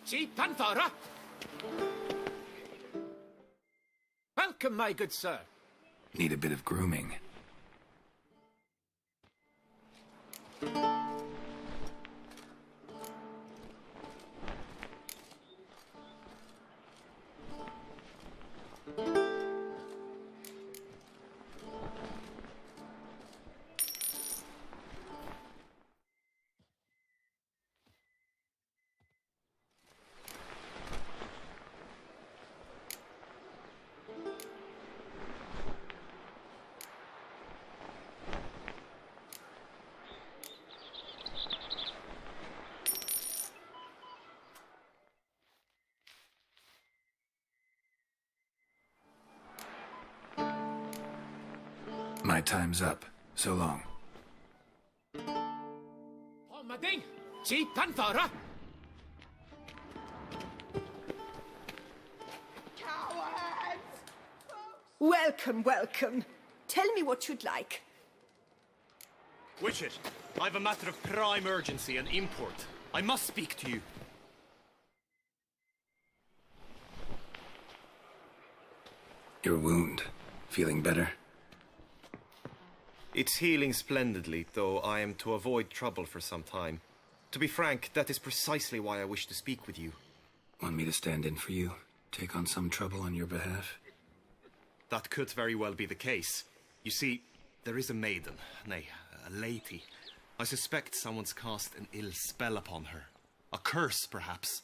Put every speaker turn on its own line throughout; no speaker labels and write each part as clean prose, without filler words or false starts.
Smitten fara. Welcome, my good sir.
Need a bit of grooming. My time's up. So long.
Ommading. Smitten fara.
Welcome, welcome. Tell me what you'd like.
Witch it. I've a matter of prime urgency and import. I must speak to you.
Your wound. Feeling better?
It's healing splendidly, though I am to avoid trouble for some time. To be frank, that is precisely why I wish to speak with you.
Want me to stand in for you? Take on some trouble on your behalf?
That could very well be the case. You see, there is a maiden, nay, a lady. I suspect someone's cast an ill spell upon her. A curse, perhaps.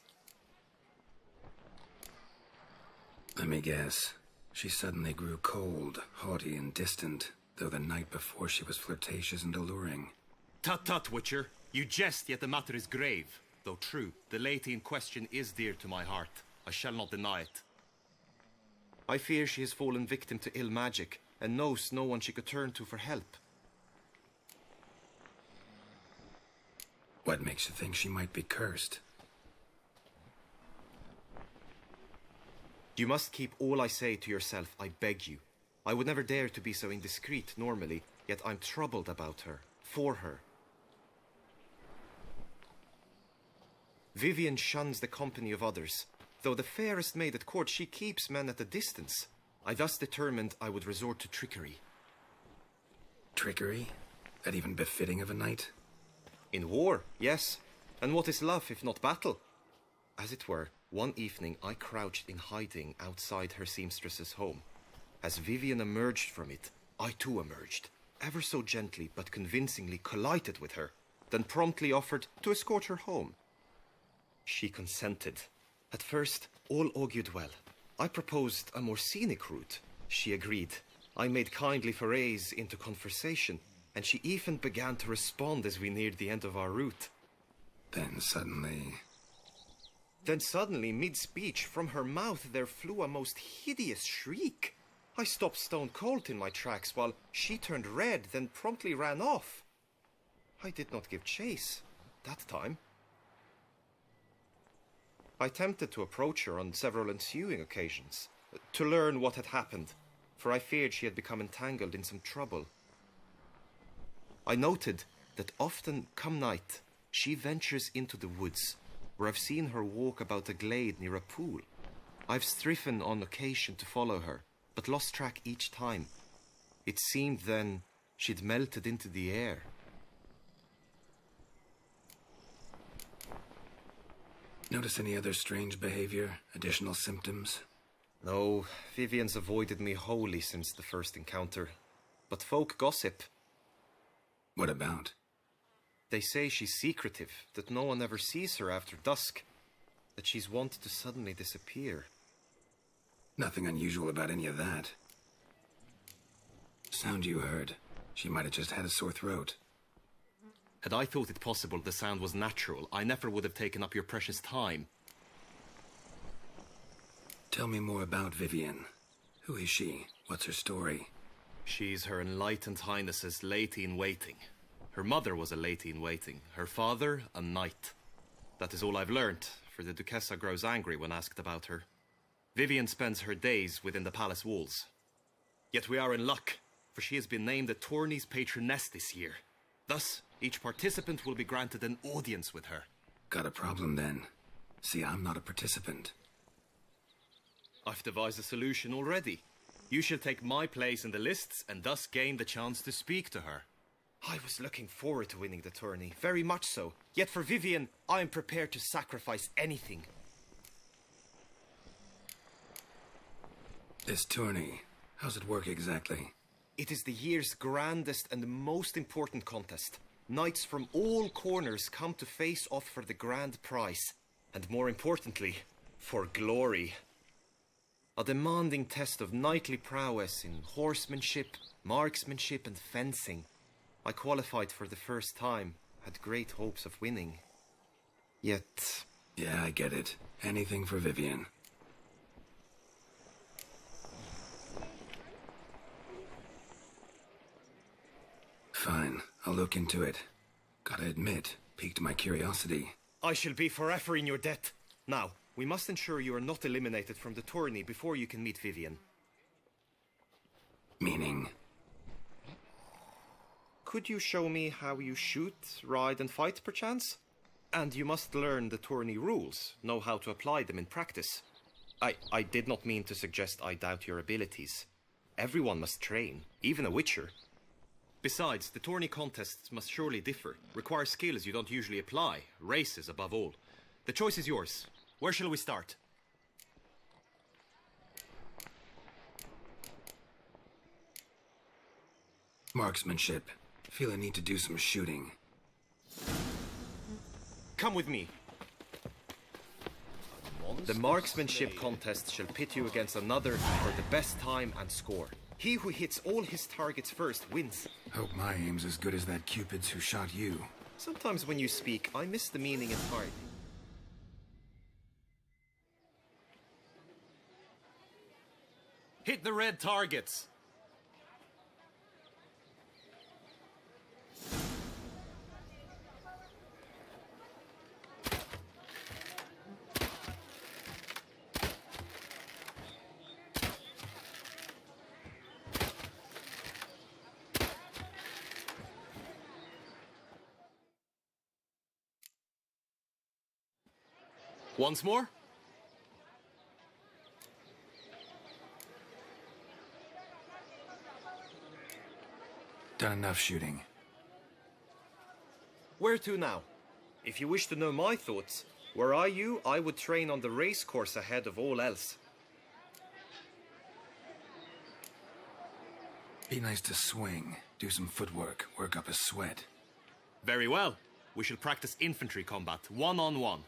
Let me guess. She suddenly grew cold, haughty and distant, though the night before she was flirtatious and alluring.
Tut tut, Witcher. You jest, yet the matter is grave. Though true, the lady in question is dear to my heart. I shall not deny it. I fear she has fallen victim to ill magic, and knows no one she could turn to for help.
What makes you think she might be cursed?
You must keep all I say to yourself, I beg you. I would never dare to be so indiscreet normally, yet I'm troubled about her, for her. Vivian shuns the company of others. Though the fairest maid at court, she keeps men at a distance. I thus determined I would resort to trickery.
Trickery? That even befitting of a knight?
In war, yes. And what is love if not battle? As it were, one evening I crouched in hiding outside her seamstress's home. As Vivian emerged from it, I too emerged, ever so gently but convincingly collided with her, then promptly offered to escort her home. She consented. At first, all augured well. I proposed a more scenic route. She agreed. I made kindly forays into conversation, and she even began to respond as we neared the end of our route.
Then suddenly,
mid-speech, from her mouth there flew a most hideous shriek. I stopped stone cold in my tracks while she turned red, then promptly ran off. I did not give chase that time. I attempted to approach her on several ensuing occasions, to learn what had happened, for I feared she had become entangled in some trouble. I noted that often, come night, she ventures into the woods, where I've seen her walk about a glade near a pool. I've striven on occasion to follow her, but lost track each time. It seemed then she'd melted into the air.
notice any other strange behavior, additional symptoms?
No, Vivian's avoided me wholly since the first encounter. But folk gossip.
What about?
They say she's secretive, that no one ever sees her after dusk, that she's wont to suddenly disappear.
Nothing unusual about any of that. Sound you heard. She might have just had a sore throat.
Had I thought it possible the sound was natural, I never would have taken up your precious time.
Tell me more about Vivian. Who is she? What's her story?
She's Her Enlightened Highness's lady-in-waiting. Her mother was a lady-in-waiting, her father a knight. That is all I've learnt, for the Duchessa grows angry when asked about her. Vivian spends her days within the palace walls. Yet we are in luck, for she has been named the tourney's patroness this year. Thus, each participant will be granted an audience with her.
Got a problem then. See, I'm not a participant.
I've devised a solution already. You shall take my place in the lists and thus gain the chance to speak to her. I was looking forward to winning the tourney, very much so. Yet for Vivian, I am prepared to sacrifice anything.
This tourney, how's it work exactly?
It is the year's grandest and most important contest. Knights from all corners come to face off for the grand prize. And more importantly, for glory. A demanding test of knightly prowess in horsemanship, marksmanship and fencing. I qualified for the first time, had great hopes of winning. Yet...
Yeah, I get it. Anything for Vivian. Fine, I'll look into it. Gotta admit, piqued my curiosity.
I shall be forever in your debt. Now, we must ensure you are not eliminated from the tourney before you can meet Vivian.
Meaning?
Could you show me how you shoot, ride and fight, perchance? And you must learn the tourney rules, know how to apply them in practice. I did not mean to suggest I doubt your abilities. Everyone must train, even a witcher. Besides, the tourney contests must surely differ, require skills you don't usually apply, races above all. The choice is yours. Where shall we start?
Marksmanship. Feel I need to do some shooting.
Come with me. The marksmanship contest shall pit you against another for the best time and score. He who hits all his targets first wins.
Hope my aim's as good as that Cupid's who shot you.
Sometimes when you speak, I miss the meaning entirely. Hit the red targets! Once more?
Done enough shooting.
Where to now? If you wish to know my thoughts, were I you, I would train on the race course ahead of all else.
Be nice to swing, do some footwork, work up a sweat.
Very well. We shall practice infantry combat, one-on-one.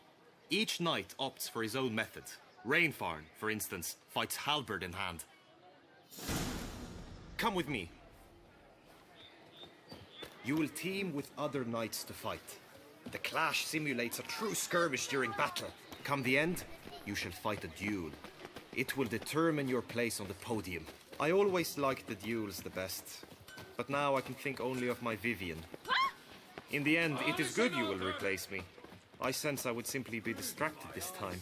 Each knight opts for his own method. Rainfarn, for instance, fights halberd in hand. Come with me. You will team with other knights to fight. The clash simulates a true skirmish during battle. Come the end, you shall fight a duel. It will determine your place on the podium. I always liked the duels the best, but now I can think only of my Vivian. In the end, it is good you will replace me. I sense I would simply be distracted this time.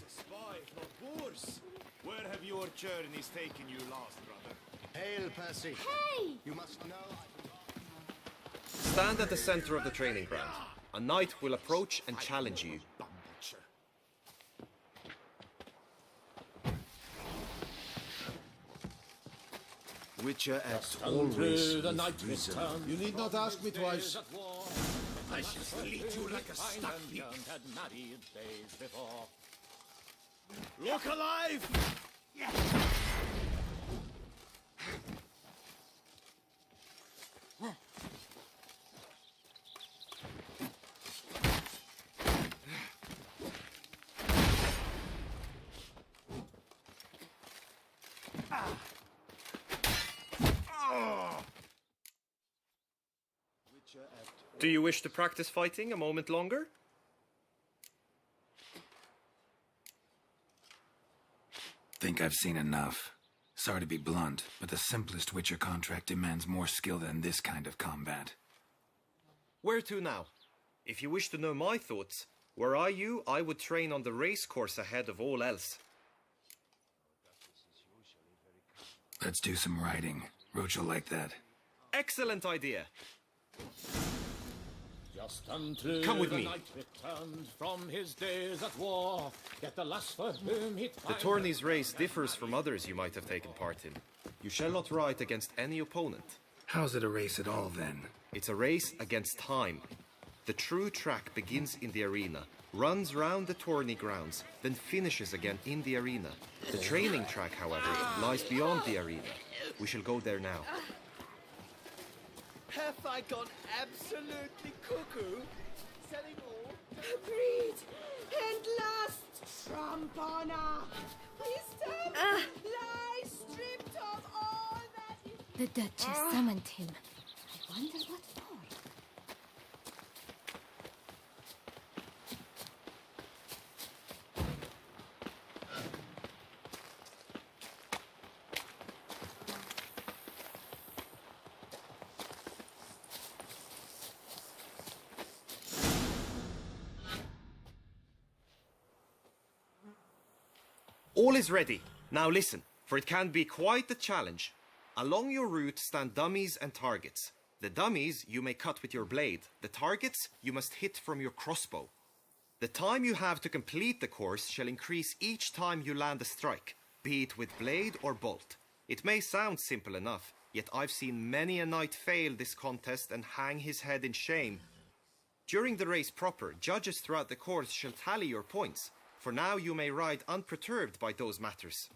Where have your journeys taken you last, brother?
Hail, Percy.
Hey!
You must know.
Stand at the center of the training ground. A knight will approach and challenge you.
Witcher acts always
the night
with reason.
return.
You need not ask me twice.
I shall fleet you like a stuck leaf. Had married days before.
Look alive!
Do you wish to practice fighting a moment longer?
Think I've seen enough. Sorry to be blunt, but the simplest Witcher contract demands more skill than this kind of combat.
Where to now? If you wish to know my thoughts, were I you, I would train on the race course ahead of all else.
Let's do some riding. Roach will like that.
Excellent idea.
Just until
Come with
the
me.
knight returned from his days at war, yet the lass for whom he'd
The tourney's race differs from others you might have taken part in. You shall not ride against any opponent.
How's it a race at all, then?
It's a race against time. The true track begins in the arena, runs round the tourney grounds, then finishes again in the arena. The training track, however, lies beyond the arena. We shall go there now.
Have I gone absolutely cuckoo? Selling all?
Agreed. And last, trump honor. Wisdom lies stripped of all that is...
The Duchess summoned him. I wonder what for.
All is ready. Now listen, for it can be quite the challenge. Along your route stand dummies and targets. The dummies you may cut with your blade. The targets you must hit from your crossbow. The time you have to complete the course shall increase each time you land a strike, be it with blade or bolt. It may sound simple enough, yet I've seen many a knight fail this contest and hang his head in shame. During the race proper, judges throughout the course shall tally your points. For now you may ride unperturbed by those matters.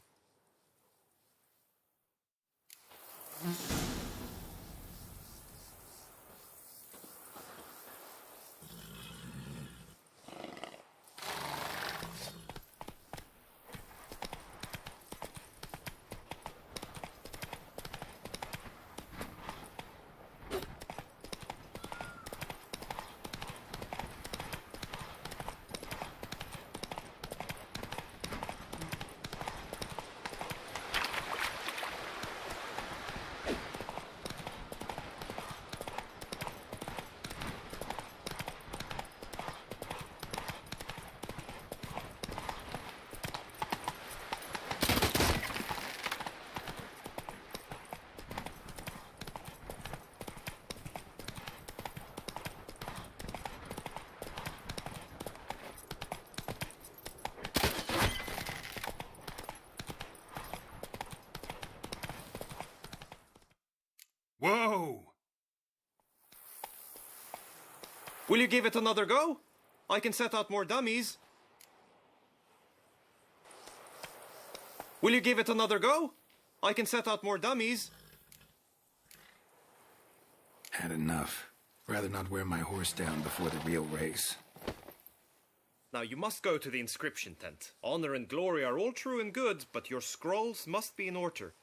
Whoa!
Will you give it another go? I can set out more dummies. Will you give it another go? I can set out more dummies.
Had enough. Rather not wear my horse down before the real race.
Now you must go to the inscription tent. Honor and glory are all true and good, but your scrolls must be in order.